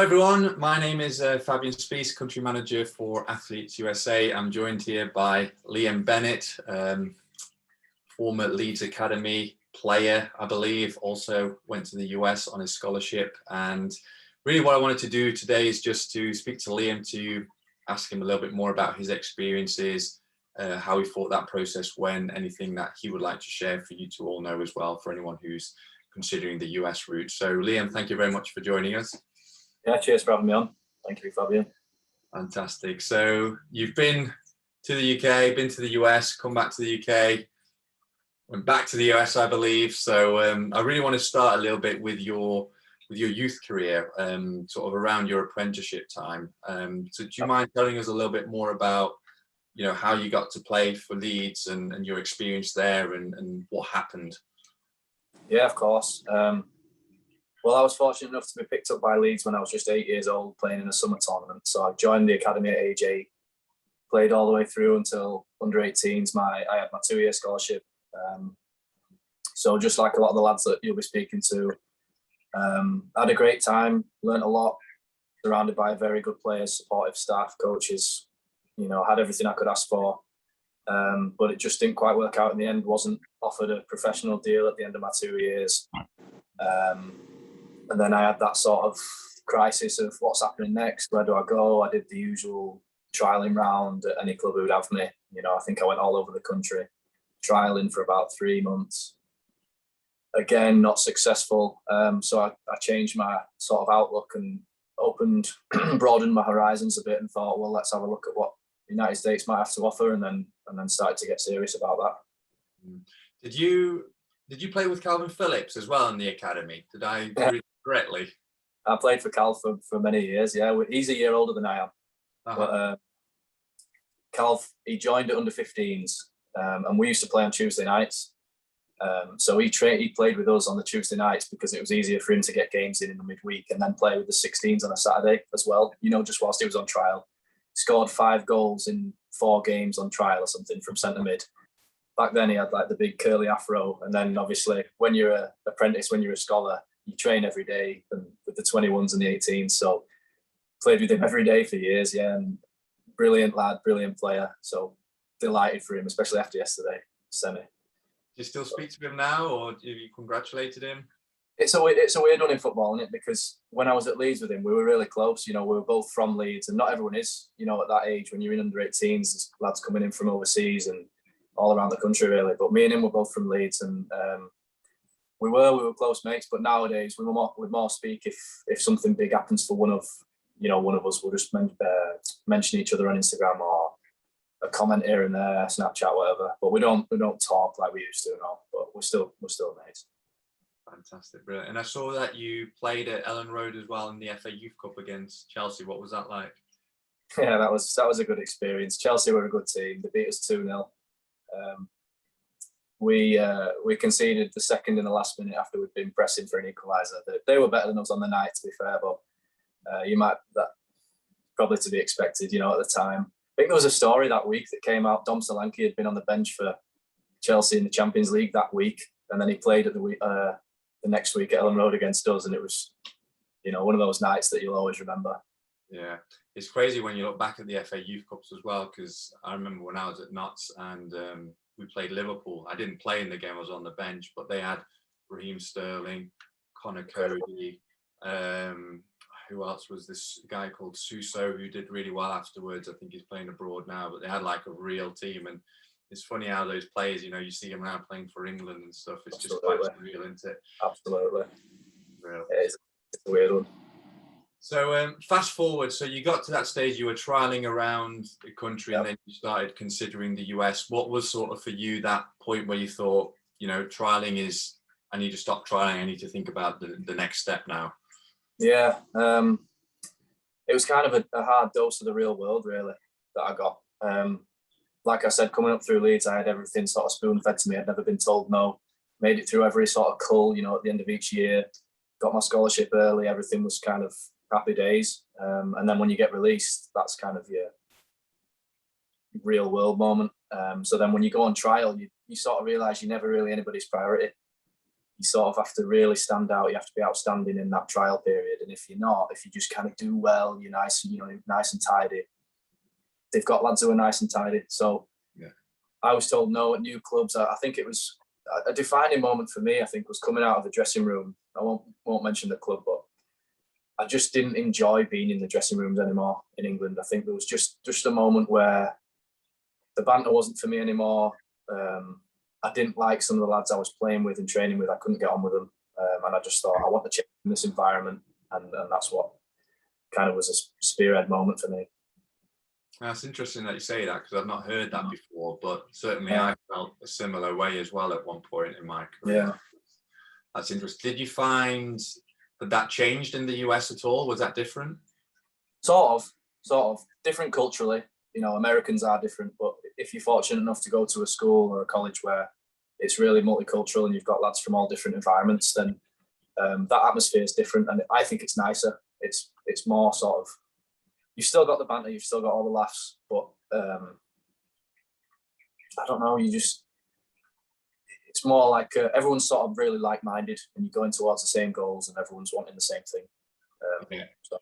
everyone, my name is Fabian Spies, Country Manager for Athletes USA. I'm joined here by Liam Bennett, former Leeds Academy player, I believe, also went to the US on his scholarship. And really what I wanted to do today is just to speak to Liam, to ask him a little bit more about his experiences, how he thought that process went, anything that he would like to share for you to all know as well, for anyone who's considering the US route. So Liam, thank you very much for joining us. Yeah, cheers for having me on. Thank you, Fabian. Fantastic. So you've been to the UK, been to the US, come back to the UK, went back to the US, I believe. So I really want to start a little bit with your youth career, sort of around your apprenticeship time. So do you mind telling us a little bit more about, how you got to play for Leeds and your experience there and what happened? Yeah, of course. Well, I was fortunate enough to be picked up by Leeds when I was just 8 years old, playing in a summer tournament. So I joined the academy at age 8, played all the way through until under 18s. I had my 2-year scholarship. So just like a lot of the lads that you'll be speaking to, I had a great time, learnt a lot, surrounded by very good players, supportive staff, coaches. Had everything I could ask for. But it just didn't quite work out in the end. Wasn't offered a professional deal at the end of my 2 years. And then I had that sort of crisis of what's happening next. Where do I go? I did the usual trialing round at any club who would have me. I think I went all over the country, trialing for about 3 months. Again, not successful. So I changed my sort of outlook and broadened my horizons a bit and thought, well, let's have a look at what the United States might have to offer, and then started to get serious about that. Did you play with Kalvin Phillips as well in the academy? Did I read correctly? I played for Cal for many years. Yeah, he's a year older than I am. But Cal, he joined at under 15s, and we used to play on Tuesday nights. So he played with us on the Tuesday nights because it was easier for him to get games in the midweek and then play with the 16s on a Saturday as well. Just whilst he was on trial, scored 5 goals in 4 games on trial or something from centre mid. Back then he had like the big curly afro, and then obviously when you're an apprentice, when you're a scholar, you train every day with the 21s and the 18s. So played with him every day for years, yeah, and brilliant lad, brilliant player. So delighted for him, especially after yesterday semi. Do you still speak to him now, or have you congratulated him? It's a weird one in football, isn't it? Because when I was at Leeds with him, we were really close. We were both from Leeds, and not everyone is. At that age, when you're in under 18s, there's lads coming in from overseas and all around the country, really. But me and him were both from Leeds, and we were close mates. But nowadays, we'd more speak if something big happens for one of us. We'll just mention each other on Instagram or a comment here and there, Snapchat, whatever. But we don't talk like we used to, no. But we're still mates. Fantastic, brilliant. And I saw that you played at Elland Road as well in the FA Youth Cup against Chelsea. What was that like? Yeah, that was a good experience. Chelsea were a good team. They beat us 2-0. We conceded the second in the last minute after we'd been pressing for an equaliser. They were better than us on the night, to be fair, but that probably to be expected, at the time. I think there was a story that week that came out. Dom Solanke had been on the bench for Chelsea in the Champions League that week, and then he played at the next week at Elland Road against us, and it was, one of those nights that you'll always remember. Yeah, it's crazy when you look back at the FA Youth Cups as well, because I remember when I was at Notts and we played Liverpool. I didn't play in the game, I was on the bench, but they had Raheem Sterling, Connor Cody, who else was this guy called Suso, who did really well afterwards. I think he's playing abroad now, but they had like a real team. And it's funny how those players, you see them now playing for England and stuff. It's Absolutely. Just quite surreal, isn't it? Absolutely. Real. It's a weird one. So fast forward, so you got to that stage, you were trialing around the country, Yep. And then you started considering the US. What was sort of for you that point where you thought, trialing is, I need to stop trialing, I need to think about the next step now? Yeah, it was kind of a hard dose of the real world, really, that I got. Like I said, coming up through Leeds, I had everything sort of spoon-fed to me. I'd never been told no. Made it through every sort of cull, at the end of each year. Got my scholarship early. Everything was kind of happy days. And then when you get released, that's kind of your real world moment. So then when you go on trial, you sort of realise you're never really anybody's priority. you sort of have to really stand out. You have to be outstanding in that trial period. And if you're not, if you just kind of do well, you're nice, nice and tidy. They've got lads who are nice and tidy. So yeah. I was told no at new clubs. I think it was a defining moment for me. I think was coming out of the dressing room. I won't mention the club, but I just didn't enjoy being in the dressing rooms anymore in England. I think there was just a moment where the banter wasn't for me anymore. I didn't like some of the lads I was playing with and training with. I couldn't get on with them. And I just thought, I want to change in this environment. And that's what kind of was a spearhead moment for me. That's interesting that you say that, because I've not heard that before, but certainly I felt a similar way as well at one point in my career. Yeah. That's interesting. Did you find that changed in the US at all? Was that different? Sort of. Different culturally. Americans are different, but if you're fortunate enough to go to a school or a college where it's really multicultural and you've got lads from all different environments, then that atmosphere is different, and I think it's nicer. It's more sort of, you've still got the banter, you've still got all the laughs, but I don't know, it's more like everyone's sort of really like-minded and you're going towards the same goals and everyone's wanting the same thing. So.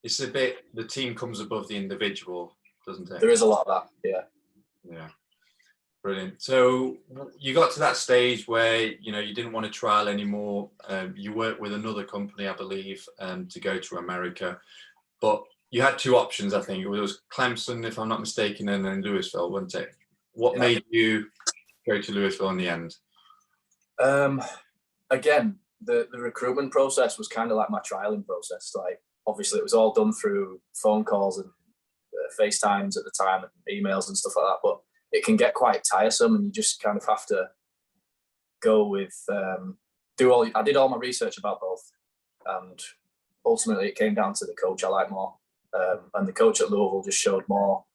It's a bit, the team comes above the individual, doesn't it? There is a lot of that, yeah. Yeah, brilliant. So you got to that stage where you didn't want to trial anymore. You worked with another company, I believe, to go to America, but you had two options. I think it was Clemson, if I'm not mistaken, and then Louisville, wasn't it? What made you go to Louisville in the end? Again, the recruitment process was kind of like my trialing process. Like, obviously, it was all done through phone calls and FaceTimes at the time and emails and stuff like that, but it can get quite tiresome and you just kind of have to go with I did all my research about both, and ultimately it came down to the coach I like more, and the coach at Louisville just showed more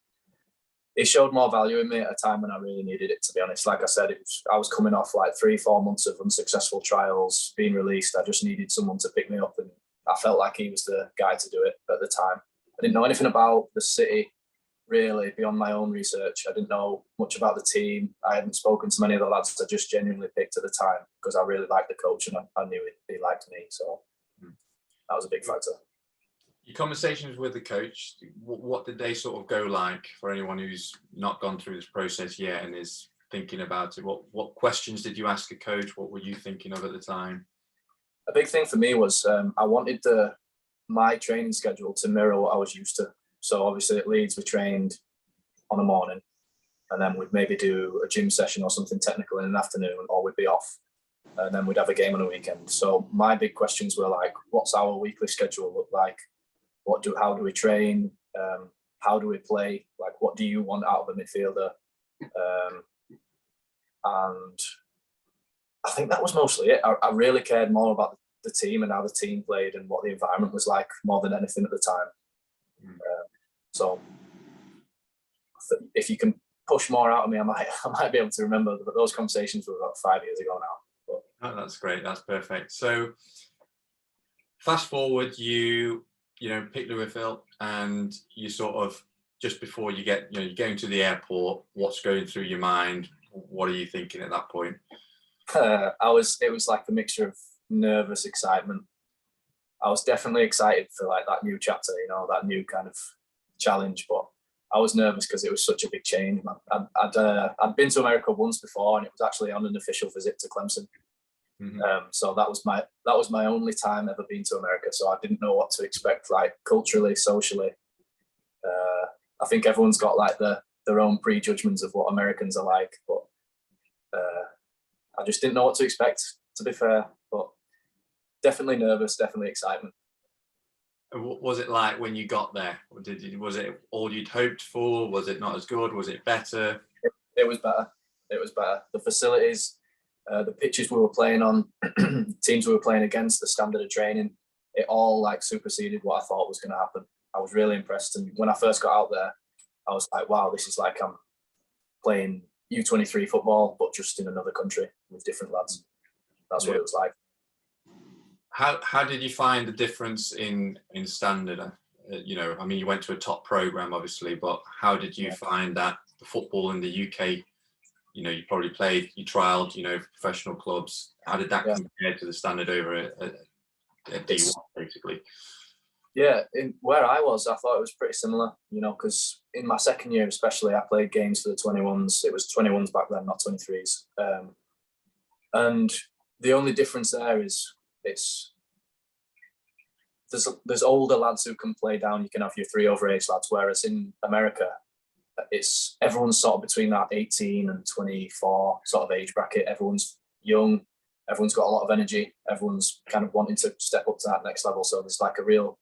value in me at a time when I really needed it, to be honest. Like I said, I was coming off like 3-4 months of unsuccessful trials, being released. I just needed someone to pick me up, and I felt like he was the guy to do it at the time. I didn't know anything about the city, really, beyond my own research. I didn't know much about the team. I hadn't spoken to many of the lads I just genuinely picked at the time because I really liked the coach and I knew he liked me. So that was a big factor. Your conversations with the coach, what did they sort of go like for anyone who's not gone through this process yet and is thinking about it? What questions did you ask a coach? What were you thinking of at the time? A big thing for me was I wanted my training schedule to mirror what I was used to. So obviously at Leeds, we trained on a morning and then we'd maybe do a gym session or something technical in an afternoon, or we'd be off. And then we'd have a game on a weekend. So my big questions were like, what's our weekly schedule look like? How do we train? How do we play? Like, what do you want out of a midfielder? And I think that was mostly it. I really cared more about the team and how the team played and what the environment was like more than anything at the time. So if you can push more out of me, I might be able to remember. But those conversations were about 5 years ago now. Oh, that's great. That's perfect. So fast forward, you pick Louisville, and you sort of, just before you get, you're going to the airport, what's going through your mind? What are you thinking at that point? It was like a mixture of nervous excitement. I was definitely excited for like that new chapter, that new kind of challenge, but I was nervous because it was such a big change, man. I'd been to America once before, and it was actually on an official visit to Clemson. So that was my only time ever been to America. So I didn't know what to expect, like culturally, socially. I think everyone's got like their own prejudgments of what Americans are like, but I just didn't know what to expect, to be fair. But definitely nervous, definitely excitement. What was it like when you got there? Was it all you'd hoped for? Was it not as good? Was it better? It was better. It was better. The facilities, the pitches we were playing on, teams we were playing against, the standard of training, it all like superseded what I thought was going to happen. I was really impressed. And when I first got out there, I was like, wow, this is like I'm playing U23 football, but just in another country with different lads. That's what it was like. How did you find the difference in standard? I mean, you went to a top program, obviously, but how did you find that the football in the UK you probably played, you trialed, professional clubs. How did that compare to the standard over at D1, basically? Yeah, where I was, I thought it was pretty similar, because in my second year especially, I played games for the 21s. It was 21s back then, not 23s. And the only difference there is there's older lads who can play down. You can have your 3 overage lads, whereas in America, everyone's sort of between that 18 and 24 sort of age bracket. Everyone's young, everyone's got a lot of energy, everyone's kind of wanting to step up to that next level. So there's like a real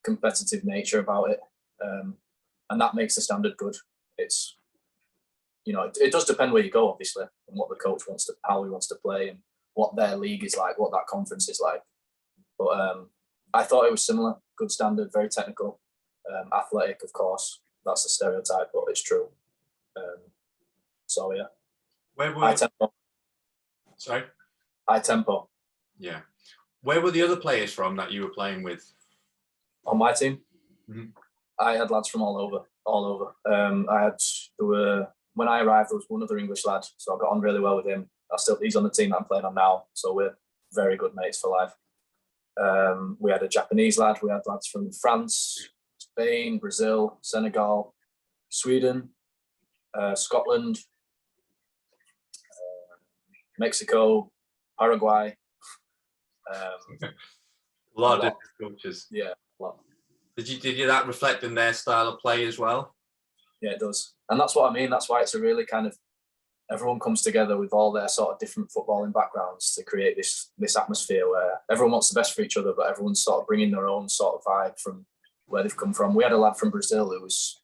competitive nature about it, and that makes the standard good. It's it does depend where you go, obviously, and what the coach wants to, how he wants to play, and what their league is like, what that conference is like. But I thought it was similar, good standard, very technical, athletic, of course. That's a stereotype, but it's true. So yeah, high tempo. Sorry, high tempo. Yeah. Where were the other players from that you were playing with? On my team, I had lads from all over. When I arrived, there was one other English lad, so I got on really well with him. He's on the team that I'm playing on now, so we're very good mates for life. We had a Japanese lad. We had lads from France, Spain, Brazil, Senegal, Sweden, Scotland, Mexico, Paraguay. A lot of different coaches. Yeah, a lot. Did you that reflect in their style of play as well? Yeah, it does. And that's what I mean. That's why it's a really kind of, everyone comes together with all their sort of different footballing backgrounds to create this atmosphere where everyone wants the best for each other, but everyone's sort of bringing their own sort of vibe from where they've come from. We had a lad from Brazil who was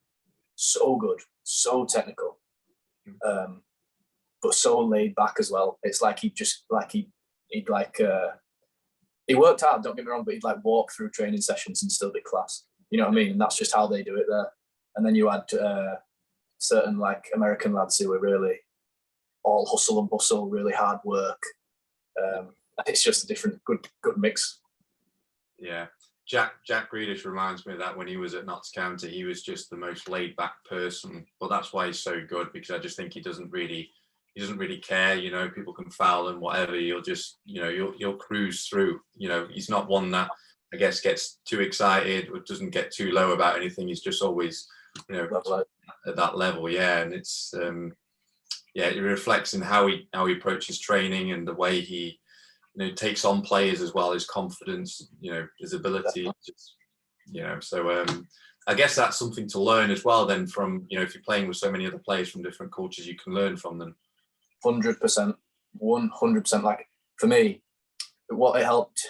so good, so technical, but so laid back as well. It's like he worked hard, don't get me wrong, but he'd like walk through training sessions and still be class. You know what I mean? And that's just how they do it there. And then you had certain like American lads who were really all hustle and bustle, really hard work. It's just a different good mix. Yeah. Jack Grealish reminds me of that when he was at Notts County. He was just the most laid back person. But that's why he's so good, because I just think he doesn't really care. People can foul him, whatever. You'll just, you'll cruise through. He's not one that, I guess, gets too excited or doesn't get too low about anything. He's just always, at that level. Yeah. And it's, it reflects in how he approaches training and the way he, takes on players as well, his confidence, his ability, so I guess that's something to learn as well then from, if you're playing with so many other players from different cultures, you can learn from them. 100%. Like for me, what helped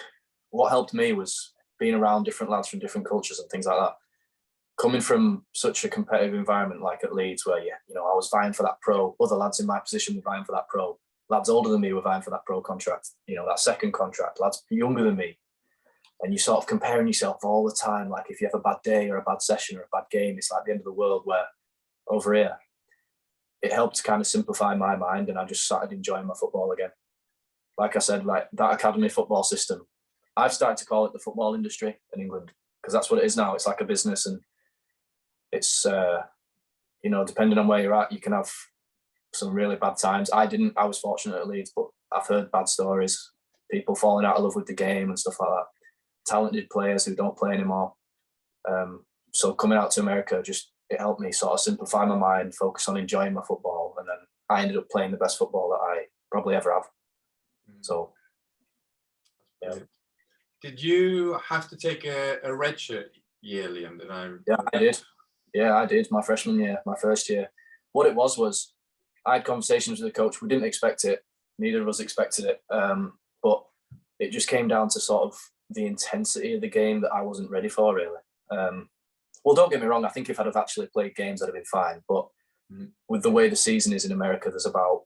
me was being around different lads from different cultures and things like that. Coming from such a competitive environment like at Leeds, where I was vying for that pro, other lads in my position were vying for that pro, lads older than me were vying for that pro contract, that second contract, lads younger than me, and you sort of comparing yourself all the time. Like if you have a bad day or a bad session or a bad game, it's like the end of the world. Where over here, it helped to kind of simplify my mind, and I just started enjoying my football again. Like I said, like that academy football system, I've started to call it the football industry in England, because that's what it is now. It's like a business, and it's depending on where you're at, you can have some really bad times. I was fortunate at Leeds, but I've heard bad stories, people falling out of love with the game and stuff like that, talented players who don't play anymore. So coming out to America, it helped me sort of simplify my mind, focus on enjoying my football, and then I ended up playing the best football that I probably ever have. So yeah. Did you have to take a redshirt year, Liam? Yeah, I did. My freshman year, my first year. What it was I had conversations with the coach. We didn't expect it. Neither of us expected it. But it just came down to sort of the intensity of the game that I wasn't ready for, really. Well, don't get me wrong. I think if I'd have actually played games, I'd have been fine. But with the way the season is in America, there's about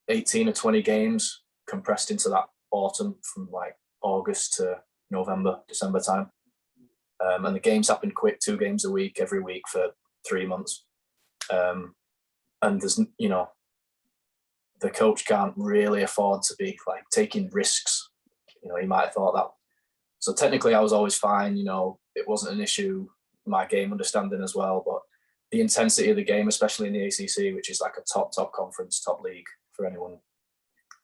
18 or 20 games compressed into that autumn from like August to November, December time. And the games happen quick, 2 games a week, every week for 3 months. And there's, the coach can't really afford to be like taking risks. He might have thought that. So technically I was always fine. It wasn't an issue, my game understanding as well. But the intensity of the game, especially in the ACC, which is like a top conference, top league for anyone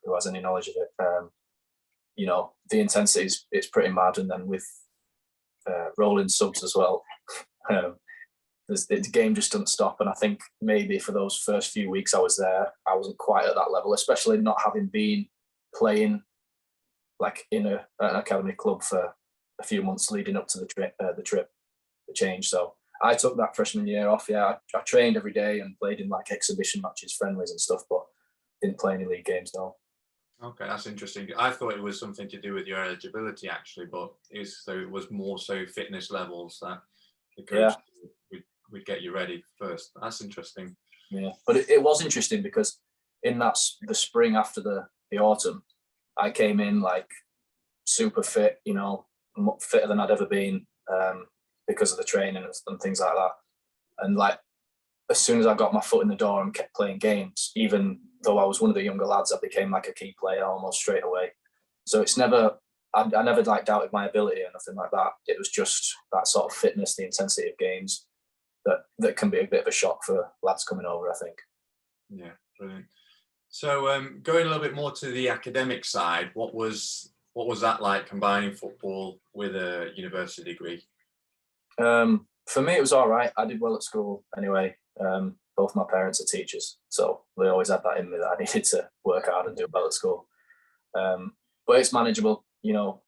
who has any knowledge of it. You know, the intensity is pretty mad, and then with rolling subs as well. The game just doesn't stop, and I think maybe for those first few weeks I was there, I wasn't quite at that level, especially not having been playing like in an academy club for a few months leading up to the change. So I took that freshman year off. Yeah, I trained every day and played in like exhibition matches, friendlies and stuff, but didn't play any league games, no. Okay, that's interesting. I thought it was something to do with your eligibility actually, but it was more so fitness levels that the coach would get you ready first. That's interesting. Yeah, but it was interesting because in the spring after the autumn, I came in like super fit, you know, fitter than I'd ever been because of the training and things like that. And like as soon as I got my foot in the door and kept playing games, even though I was one of the younger lads, I became like a key player almost straight away. So it's never, I never like doubted my ability or nothing like that. It was just that sort of fitness, the intensity of games that can be a bit of a shock for lads coming over, I think. Yeah, brilliant. So going a little bit more to the academic side, what was that like combining football with a university degree? For me, it was all right. I did well at school anyway. Both my parents are teachers, so they always had that in me that I needed to work hard and do well at school. But it's manageable. You know,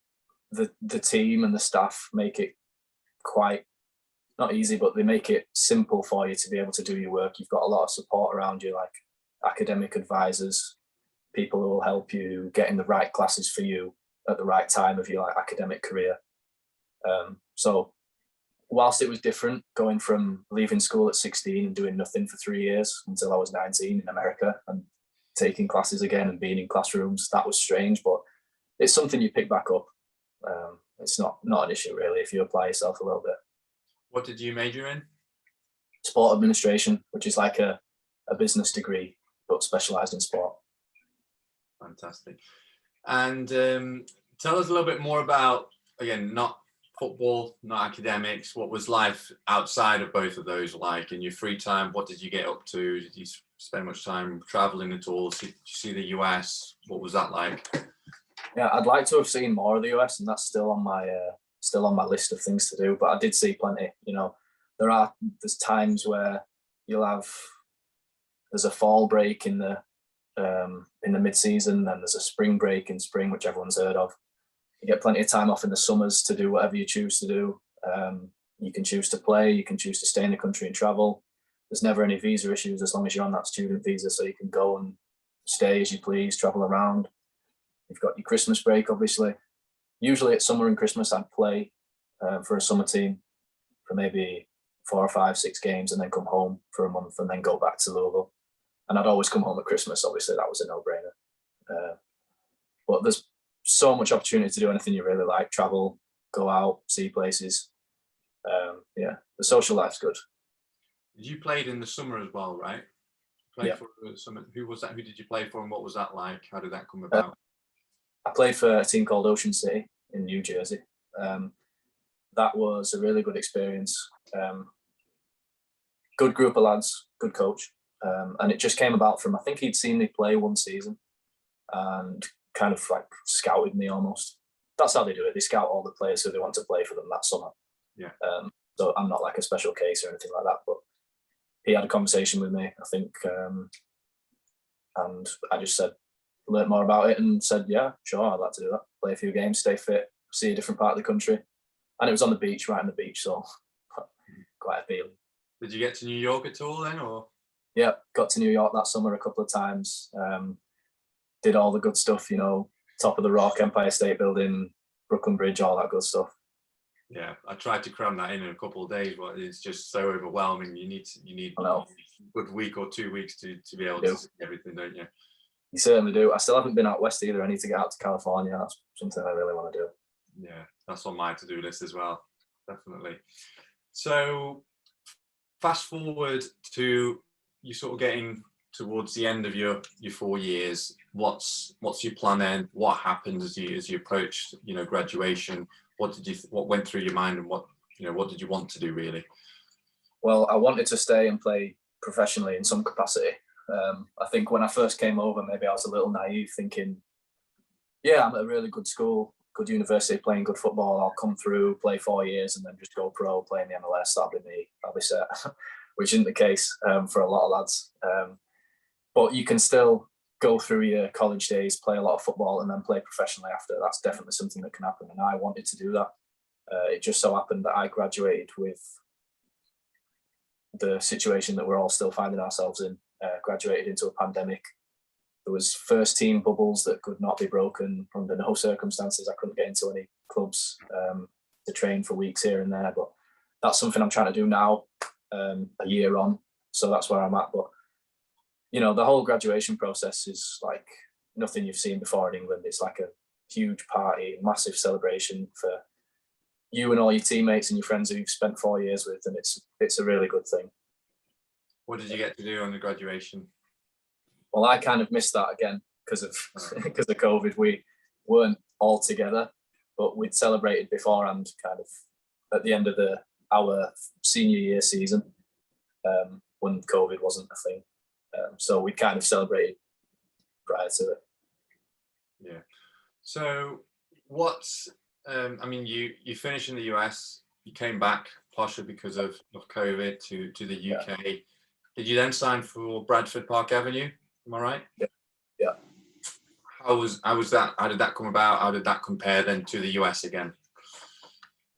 the team and the staff make it quite not easy, but they make it simple for you to be able to do your work. You've got a lot of support around you, like academic advisors, people who will help you get in the right classes for you at the right time of your like academic career. So whilst it was different going from leaving school at 16 and doing nothing for 3 years until I was 19 in America and taking classes again and being in classrooms, that was strange, but it's something you pick back up. It's not an issue really if you apply yourself a little bit. What did you major in? Sport administration, which is like a business degree, but specialised in sport. Fantastic. And tell us a little bit more about, again, not football, not academics. What was life outside of both of those like in your free time? What did you get up to? Did you spend much time traveling at all? Did you see the US? What was that like? Yeah, I'd like to have seen more of the US, and that's still on my list of things to do. But I did see plenty. You know, there's times where there's a fall break in the mid-season, then there's a spring break in spring, which everyone's heard of. You get plenty of time off in the summers to do whatever you choose to do. You can choose to play, you can choose to stay in the country and travel. There's never any visa issues as long as you're on that student visa, so you can go and stay as you please, travel around. You've got your Christmas break, obviously. Usually at summer and Christmas, I'd play for a summer team for maybe 4 or 5, 6 games and then come home for a month and then go back to Louisville. And I'd always come home at Christmas. Obviously, that was a no-brainer. But there's so much opportunity to do anything you really like, travel, go out, see places. Yeah, the social life's good. You played in the summer as well, right? Yeah. For summer. Who was that? Who did you play for and what was that like? How did that come about? I played for a team called Ocean City in New Jersey. That was a really good experience. Good group of lads, good coach. And it just came about from, I think he'd seen me play one season and kind of like scouted me almost. That's how they do it. They scout all the players who they want to play for them that summer. Yeah. So I'm not like a special case or anything like that, but he had a conversation with me, I think, and I just learned more about it and said, yeah, sure, I'd like to do that. Play a few games, stay fit, see a different part of the country. And it was on the beach, right on the beach, so quite appealing. Did you get to New York at all then, or? Yeah, got to New York that summer a couple of times. Did all the good stuff, you know, top of the Rock, Empire State Building, Brooklyn Bridge, all that good stuff. Yeah, I tried to cram that in a couple of days, but it's just so overwhelming. You need a good week or 2 weeks to be able to see everything, don't you? You certainly do. I still haven't been out west either. I need to get out to California. That's something I really want to do. Yeah, that's on my to-do list as well, definitely. So fast forward to you sort of getting towards the end of your 4 years. What's your plan then? What happened as you approached, you know, graduation? What went through your mind, and what did you want to do really? Well, I wanted to stay and play professionally in some capacity. I think when I first came over, maybe I was a little naive, thinking, yeah, I'm at a really good school, good university, playing good football. I'll come through, play 4 years, and then just go pro, play in the MLS. That'll be me. I'll be set, which isn't the case for a lot of lads. But you can still go through your college days, play a lot of football, and then play professionally after. That's definitely something that can happen, and I wanted to do that. It just so happened that I graduated with the situation that we're all still finding ourselves in. Graduated into a pandemic. There was first team bubbles that could not be broken under no circumstances. I couldn't get into any clubs to train for weeks here and there, but that's something I'm trying to do now, a year on. So that's where I'm at. But you know, the whole graduation process is like nothing you've seen before in England. It's like a huge party, massive celebration for you and all your teammates and your friends who you've spent 4 years with, and it's a really good thing. What did you get to do on the graduation? Well, I kind of missed that again because of COVID. We weren't all together, but we'd celebrated beforehand, kind of at the end of our senior year season, when COVID wasn't a thing. So we kind of celebrated prior to it. Yeah. So what's I mean, you finished in the US, you came back partially because of COVID to the UK. Yeah. Did you then sign for Bradford Park Avenue? Am I right? Yeah. Yeah. How was that? How did that come about? How did that compare then to the US again?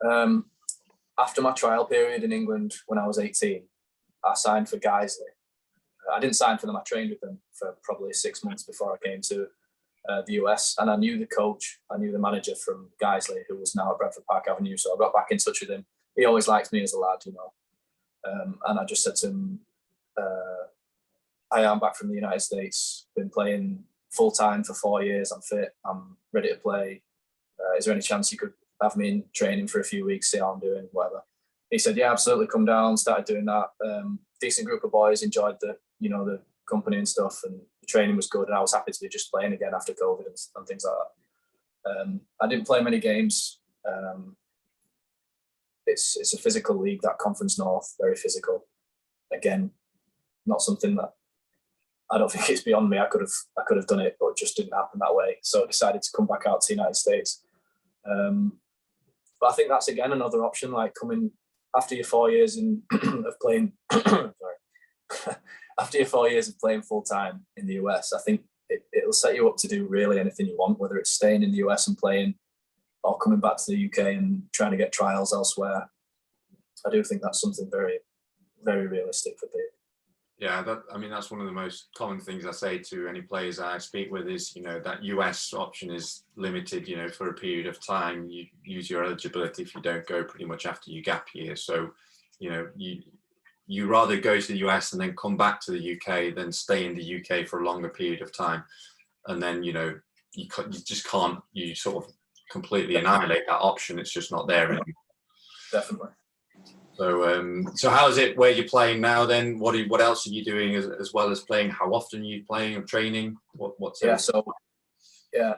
After my trial period in England when I was 18, I signed for Guiseley. I didn't sign for them. I trained with them for probably 6 months before I came to the US, and I knew the coach, I knew the manager from Guiseley, who was now at Brentford Park Avenue. So I got back in touch with him. He always liked me as a lad, you know. And I just said to him, I am back from the United States, been playing full time for 4 years. I'm fit, I'm ready to play. Is there any chance you could have me in training for a few weeks, see how I'm doing, whatever? He said, yeah, absolutely, come down. Started doing that. Decent group of boys, enjoyed the company and stuff, and the training was good, and I was happy to be just playing again after COVID and things like that. I didn't play many games. It's a physical league, that Conference North, very physical. Again, not something that I don't think it's beyond me. I could have done it, but it just didn't happen that way. So I decided to come back out to the United States. But I think that's again another option, like coming after your 4 years of playing. Sorry. After your 4 years of playing full time in the US, I think it'll set you up to do really anything you want, whether it's staying in the US and playing or coming back to the UK and trying to get trials elsewhere. I do think that's something very, very realistic for people. Yeah, that's one of the most common things I say to any players I speak with is, that US option is limited, for a period of time. You use your eligibility if you don't go pretty much after your gap year. So, you rather go to the US and then come back to the UK than stay in the UK for a longer period of time. And then, you just can't, you sort of completely annihilate that option. It's just not there anymore. Definitely. So how is it where you're playing now then? What else are you doing as well as playing? How often are you playing or training? What's yeah, so yeah,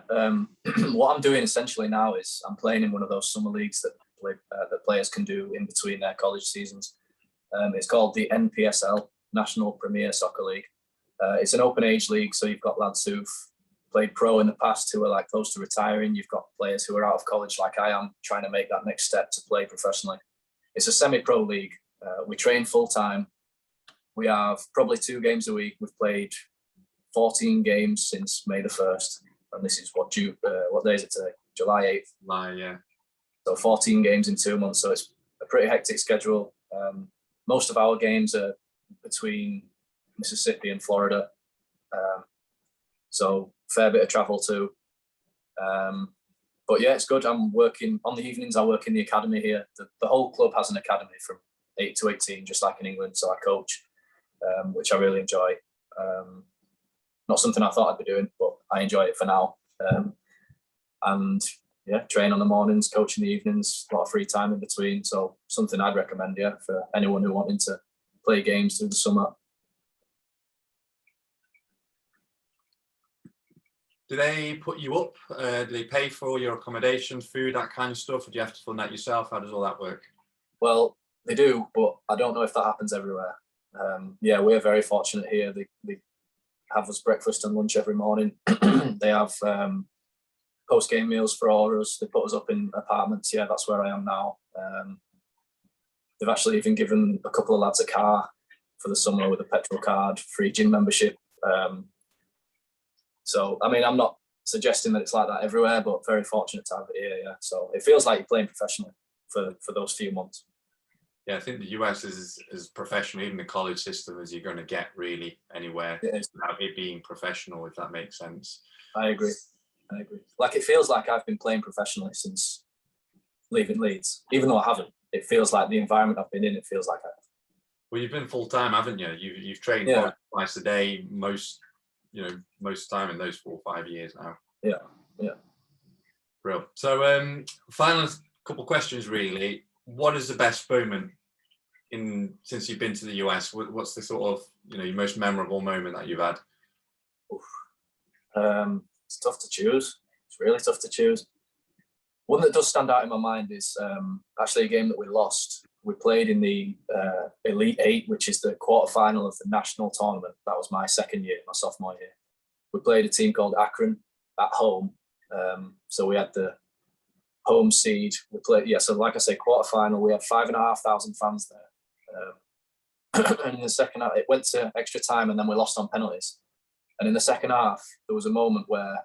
what I'm doing essentially now is I'm playing in one of those summer leagues that players can do in between their college seasons. It's called the NPSL, National Premier Soccer League. It's an open age league, so you've got lads who've played pro in the past who are like close to retiring. You've got players who are out of college like I am, trying to make that next step to play professionally. It's a semi-pro league. We train full-time. We have probably 2 games a week. We've played 14 games since May the 1st. And this is what day is it today? July 8th. July, yeah. So 14 games in 2 months. So it's a pretty hectic schedule. Most of our games are between Mississippi and Florida. So fair bit of travel too. But yeah, it's good. I'm working on the evenings. I work in the academy here. The whole club has an academy from 8 to 18, just like in England. So I coach, which I really enjoy. Not something I thought I'd be doing, but I enjoy it for now. And yeah, train on the mornings, coach in the evenings, a lot of free time in between. So something I'd recommend, yeah, for anyone who wanting to play games through the summer. Do they put you up? Do they pay for your accommodation, food, that kind of stuff? Or do you have to fund that yourself? How does all that work? Well, They do, but I don't know if that happens everywhere. Yeah, we're very fortunate here. They have us breakfast and lunch every morning. They have post-game meals for all of us. They put us up in apartments. Yeah, that's where I am now. They've actually even given a couple of lads a car for the summer with a petrol card, free gym membership. So, I mean, I'm not suggesting that it's like that everywhere, but very fortunate to have it here, yeah. So it feels like you're playing professionally for those few months. Yeah, I think the US is as professional, even the college system, as you're going to get really anywhere without it being professional, if that makes sense. I agree. Like, it feels like I've been playing professionally since leaving Leeds, even though I haven't. It feels like the environment I've been in, it feels like I have. Well, you've been full time, haven't you? You've trained twice a day, most time in those 4 or 5 years now. Yeah. Real. So, final couple questions, really. What is the best moment since you've been to the US? What's the sort of your most memorable moment that you've had? It's tough to choose. It's really tough to choose. One that does stand out in my mind is actually a game that we lost. We played in the Elite 8, which is the quarterfinal of the national tournament. That was my second year, my sophomore year. We played a team called Akron at home. So we had the home seed. We played, so like I say, quarterfinal. We had 5,500 fans there. And in the second half, it went to extra time, and then we lost on penalties. And in the second half, there was a moment where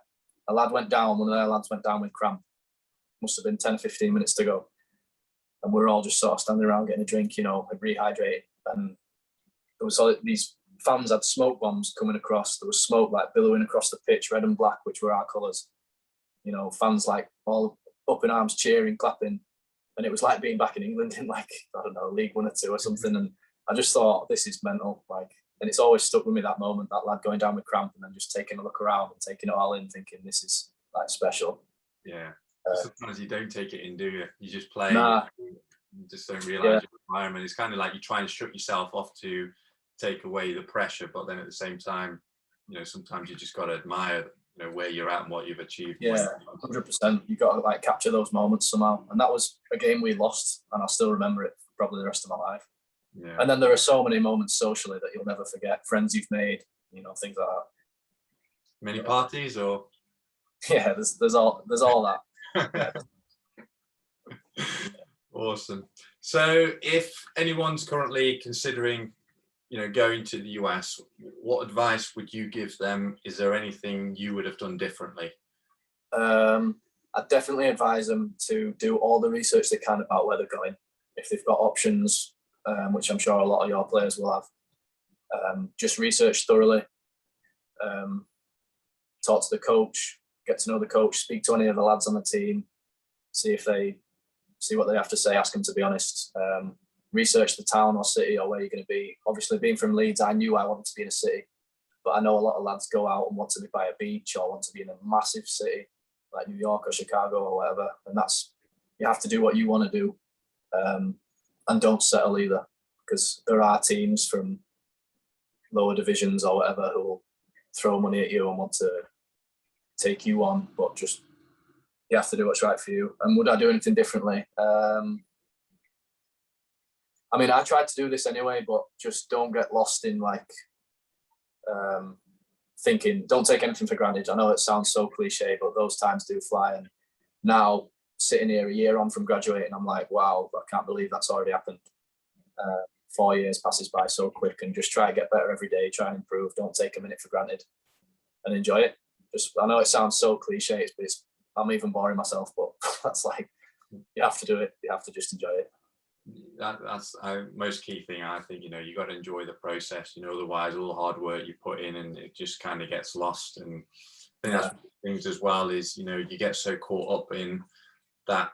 a lad went down. One of their lads went down with cramp. Must have been 10 or 15 minutes to go. And we're all just sort of standing around getting a drink, rehydrate. And there was all these fans had smoke bombs coming across. There was smoke like billowing across the pitch, red and black, which were our colours. Fans like all up in arms, cheering, clapping. And it was like being back in England in League 1 or 2 or something. And I just thought, this is mental. And it's always stuck with me, that moment, that lad going down with cramp and then just taking a look around and taking it all in, thinking this is special. Yeah. Sometimes you don't take it in, do you? You just play. Nah. You just don't realise your environment. It's kind of like you try and shut yourself off to take away the pressure, but then at the same time, sometimes you just got to admire, where you're at and what you've achieved. Yeah, 100%. You got to capture those moments somehow. And that was a game we lost, and I'll still remember it probably the rest of my life. Yeah. And then there are so many moments socially that you'll never forget. Friends you've made, things like that. Many parties, or? Yeah, there's all that. Yeah. Awesome. So if anyone's currently considering going to the US, what advice would you give them? Is there anything you would have done differently? I'd definitely advise them to do all the research they can about where they're going. If they've got options, which I'm sure a lot of your players will have, just research thoroughly. Talk to the coach, get to know the coach, speak to any of the lads on the team, see what they have to say, ask them to be honest. Research the town or city or where you're going to be. Obviously, being from Leeds, I knew I wanted to be in a city, but I know a lot of lads go out and want to be by a beach or want to be in a massive city like New York or Chicago or whatever. And you have to do what you want to do, and don't settle either, because there are teams from lower divisions or whatever who will throw money at you and want to take you on, but just you have to do what's right for you. And would I do anything differently? I tried to do this anyway, but just don't get lost in thinking, don't take anything for granted. I know it sounds so cliche, but those times do fly. And now sitting here a year on from graduating, I'm like, wow, I can't believe that's already happened. 4 years passes by so quick, and just try and get better every day, try and improve. Don't take a minute for granted and enjoy it. I know it sounds so cliche, but I'm even boring myself, but that's you have to do it. You have to just enjoy it. That's most key thing, I think. You got to enjoy the process, otherwise all the hard work you put in and it just kind of gets lost. And I think that's one of the things as well is, you get so caught up in that,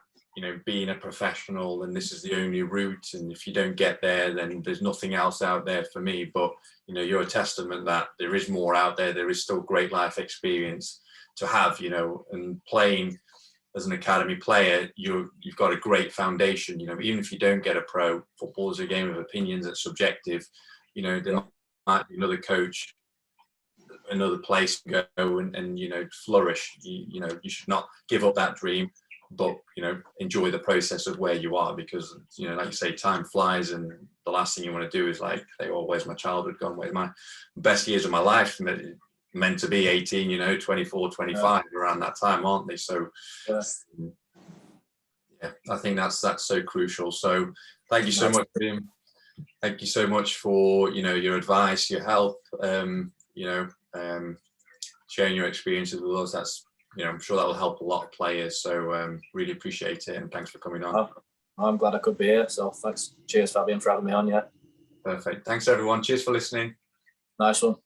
being a professional and this is the only route, and if you don't get there, then there's nothing else out there for me. But you're a testament that there is more out there. There is still great life experience to have, and playing as an academy player, you've got a great foundation. Even if you don't get a pro, football is a game of opinions. It's subjective. There might be another coach, another place to go and flourish. You should not give up that dream. but enjoy the process of where you are, because like you say, time flies, and the last thing you want to do is like, oh, where's my childhood gone, where's my best years of my life meant to be 18, 24, 25, around that time, aren't they? So yeah, I think that's so crucial. So thank you so much, Liam. Thank you so much for your advice, your help, sharing your experiences with us. That's I'm sure that will help a lot of players. So really appreciate it, and thanks for coming on. I'm glad I could be here. So thanks. Cheers, Fabian, for having me on. Yeah. Perfect. Thanks everyone. Cheers for listening. Nice one.